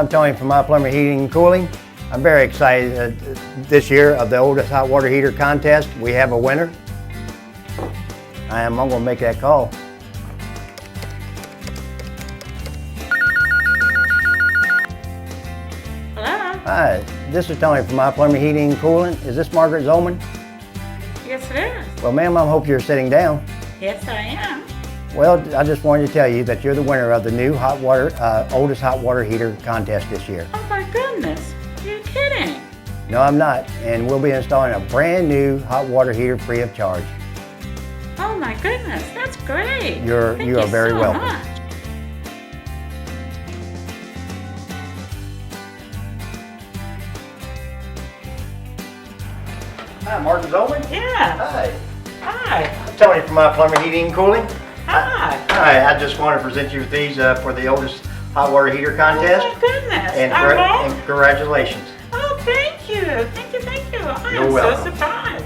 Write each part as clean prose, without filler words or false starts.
I'm Tony from Plumber Heating and Cooling. I'm very excited this year of the oldest hot water heater contest. We have a winner. I'm going to make that call. Hello? Hi, this is Tony from Plumber Heating and Cooling. Is this Margaret Zolman? Yes, it is. Well, ma'am, I hope you're sitting down. Yes, I am. Well, I just wanted to tell you that you're the winner of the new oldest hot water heater contest this year. Oh my goodness, you're kidding. No, I'm not. And we'll be installing a brand new hot water heater free of charge. Oh my goodness, that's great. You are very welcome. Much. Hi, Martin Zolman. Yeah. Hi. Hi. I'm Tony from Plumber Heating and Cooling. Hi. Hi, I just want to present you with these for the oldest hot water heater contest. Oh my goodness. And congratulations. Oh, thank you. Thank you, thank you. I You're am welcome. so surprised.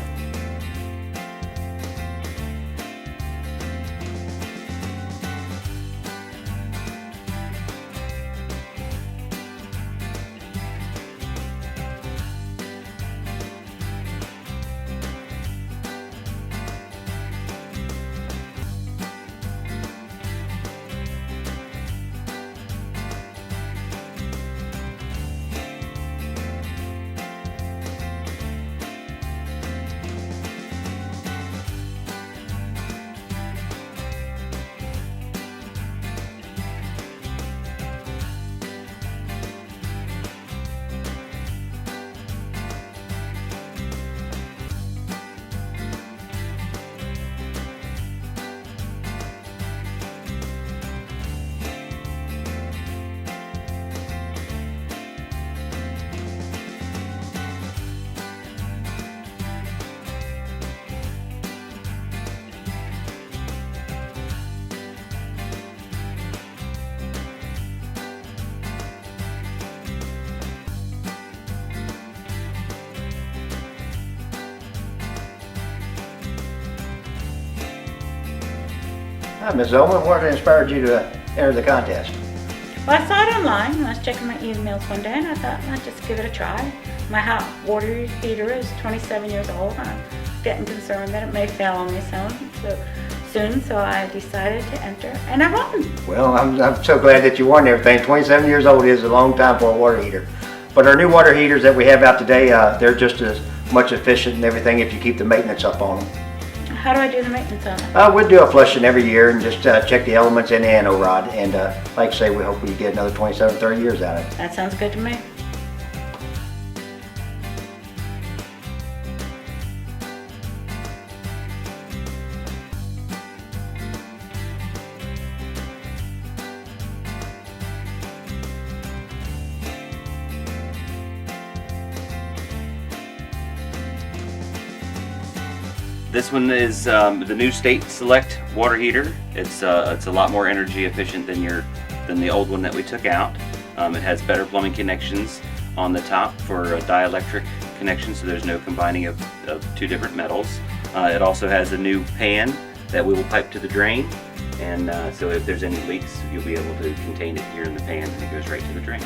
Hi, Ms. Zolman. What inspired you to enter the contest? Well, I saw it online. I was checking my emails one day and I thought I'd just give it a try. My hot water heater is 27 years old. I'm getting concerned that it may fail on me soon, so I decided to enter and I won. Well, I'm so glad that you won everything. 27 years old is a long time for a water heater. But our new water heaters that we have out today, they're just as much efficient and everything if you keep the maintenance up on them. How do I do the maintenance on it? We'll do a flushing every year and just check the elements in the anode rod. And like I say, we hope we get another 27, 30 years out of it. That sounds good to me. This one is the new State Select water heater. It's a lot more energy efficient than the old one that we took out. It has better plumbing connections on the top for dielectric connections, so there's no combining of two different metals. It also has a new pan that we will pipe to the drain, and so if there's any leaks, you'll be able to contain it here in the pan and it goes right to the drain.